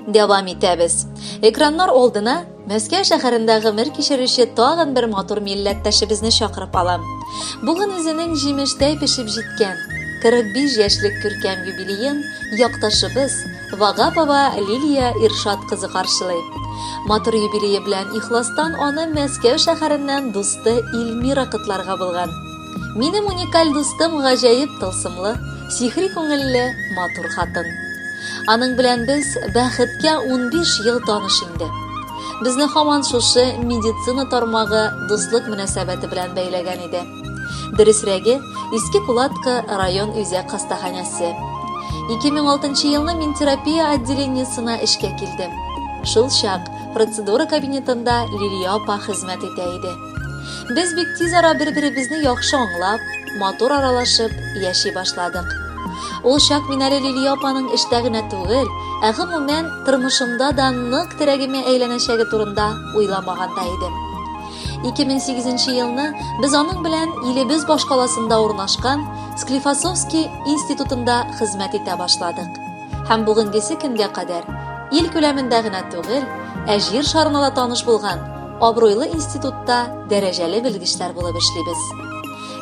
Devam итәбез. Экраннар алдына Мәскәү шәһәрендә гомер кичерүче тагын бер матур милләттәшебезне чакырып алам. Бүген үзенең җимештәй пешеп җиткән 45 яшьлек күркәм юбилеен якташыбыз Вагапова Лилия Иршат кызы каршылый. Матур юбилее белән ихластан аны Мәскәү шәһәреннән дусты Илмира котларга булган. Минем уникаль дустым гаҗәеп тылсымлы, сихри күңелле, матур хатын. Аның белән без бәхеткә 15 ел таныш инде. Безне һаман шушы медицина тармагы дуслык мөнәсәбәте белән бәйләгән иде. Дөресрәге, Иске Кулатка район үзәк хастаханәсе. 2006 елны мин терапия отделениесына эшкә килдем. Шул чак процедура кабинетында Лилия апа хезмәт итә иде. Без бик тиз ара бер-беребезне яхшы аңлап, матур аралашып яши башладык. Ул чак мин әле Лилия апаның эштә генә түгел, ә гомумән тормышымда да нык терәгемә әйләнәчәге турында уйламаган да идем. 2008 елны без аның белән Илебез башкаласында урнашкан Склифосовский институтында хезмәт итә башладык. Һәм бүгенгесе көнгә кадәр ил күләмендә генә түгел, ә җир шарында да таныш булган абруйлы институтта дәрәҗәле белгечләр булып эшлибез.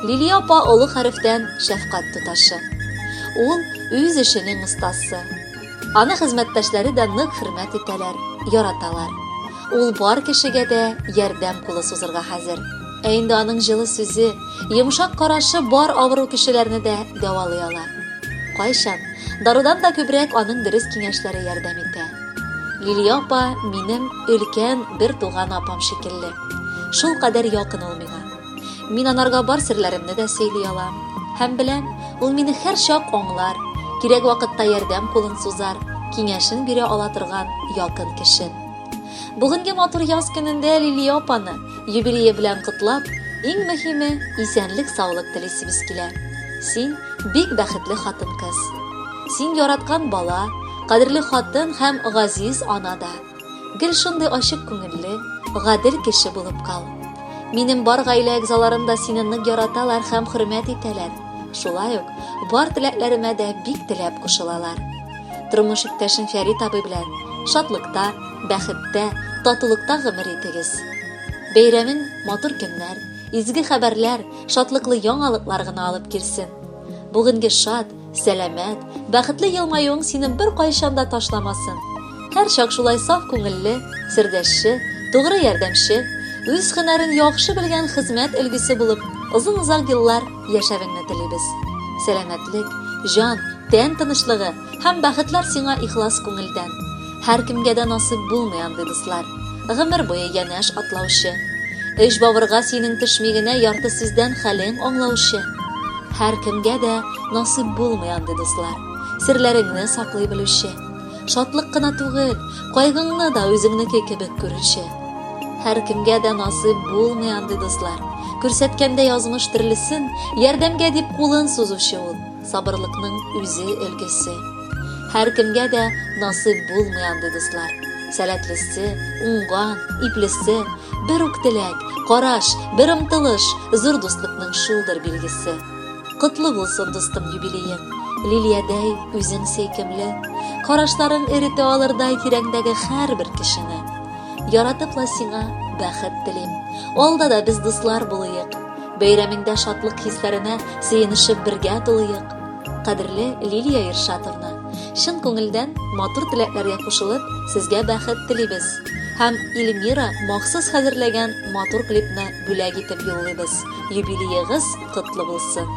Лилия апа олы хәрефтән шәфкать туташы. Ул үз эшенең остасы. Аны хезмәттәшләре дә нык хөрмәт итәләр, яраталар. Ул бар кешегә дә ярдәм кулы сузырга хәзер. Ә инде аның җылы сүзе, йомшак карашы бар авыру кешеләрне дә дәвалый ала. Кайчан дарудан да күбрәк аның дөрес киңәшләре ярдәм итә. Лилия апа минем өлкән бер туган апам шикелле. Шул кадәр якын ул миңа. Мин анарга бар серләремне дә сөйли алам. Һәм беләм, ул мине һәр чак аңлар, кирәк вакытта ярдәм кулын сузар, киңәшен бирә ала торган якын кеше. Бүгенге матур яз көнендә Лилия апаны юбилее белән котлап, иң мөһиме исәнлек, саулык телисебез килә. Син бик бәхетле хатын кыз. Син яраткан бала, кадерле хатын һәм газиз ана да. Гел шундый ачык күңелле, гадел кеше булып кал. Минем бар гаилә әгъзаларым да сине нык яраталар һәм хөрмәт итәләр. Шулай ук бар теләкләремә дә бик теләп кушылалар. Тормыш иптәшем Фәрит абый белән шатлыкта, бәхеттә, татулыкта гомер итегез. Бәйрәмең матур көннәр, изге хәбәрләр, шатлыклы яңалыклар гына алып килсен. Бүгенге шат, сәламәт, бәхетле елмаюың сине бер кайчан да ташламасын. Һәр чак шулай саф күңелле, сердәшче, тугры ярдәмче, үз һөнәрен яхшы белгән хезмәт өлгесе булып, озын-озак еллар яшәвеңне телибез. Сәламәтлек, җан, тән тынычлыгы һәм бәхетләр сиңа ихлас күңелдән. Һәр кемгә дә насыйп булмый андый дуслар. Гомер буе янәш атлаучы. Эш бавырга синең төшмигенә ярты сүздән хәлең аңлаучы. Һәр кемгә дә насыйп булмый андый дуслар. Серләреңне саклый белүче. Шатлык кына түгел, кайгыңны да үзеңнеке кебек күрүче. Һәр кемгә дә насыйп булмый андый дуслар. Күрсәткәндә язмыш терлесен, ярдәмгә дип кулын сузучы ул. Сабырлыкның үзе өлгесе. Һәр кемгә дә насыйп булмый андый дуслар. Сәләтлесе, уңган, иплесе, бер үк теләк, караш, бер омтылыш, зур дуслыкның шулдыр билгесе. Котлы булсын дустым юбилеең, Лилиядәй үзең сөйкемле, карашларың эретә алырдай тирәңдәге һәрбер кешене. Яратыпла сиңа бәхет телим. Алда да без дуслар булыйык. Бәйрәмеңдә шатлык хисләренә сөенешеп бергә тулыйык. Кадерле Лилия Иршатовна, шын күңелдән матур теләкләргә кушылып, сезгә бәхет телибез. Һәм Илмира махсус хәзерләгән матур клипны бүләк итеп юллыйбыз. Юбилеегыз котлы булсын.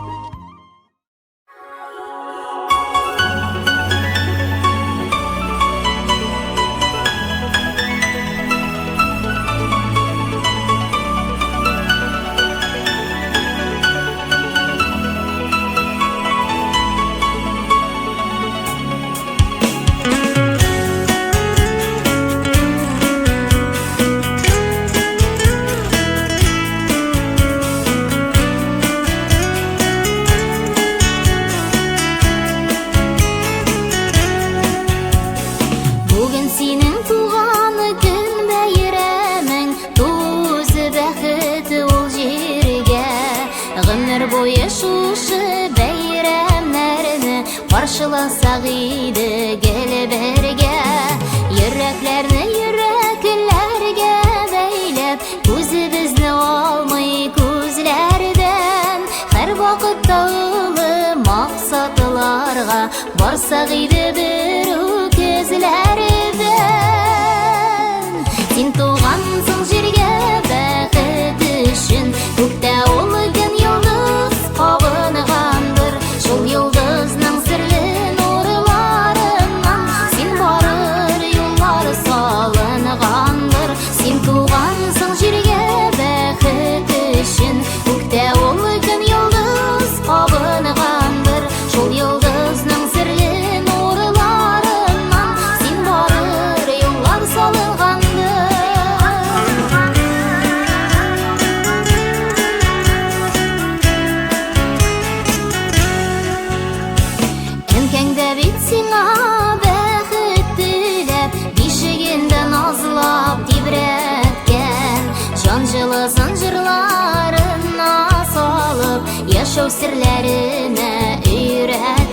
Буе шушы бәйрәмнәрне каршыласак иде гел бергә. Yüreklärni yüreklerge beylep, Gözübizni almay gözlerden. Her vakıtda ılı maksatlarga barsak idi bir kezlerden. Sen tuğansın jirge bäxit üçün, Kökte olgan yıldız kagınğandır. Şol yıldızның sirli nurlarından sen barır yollar salınğandır. Sen tuğansın jirge bäxit üçün, Kökte olgan yıldız kagınğandır. Şol yıldızның sirli nurlarından sen barır yollar salınğandır. Kemkengde bitsina bäxit dilep, Bişiginde nazlap tibretken, Şanjılı jırlarına salıp, Yaşaw sirlerine öýretken.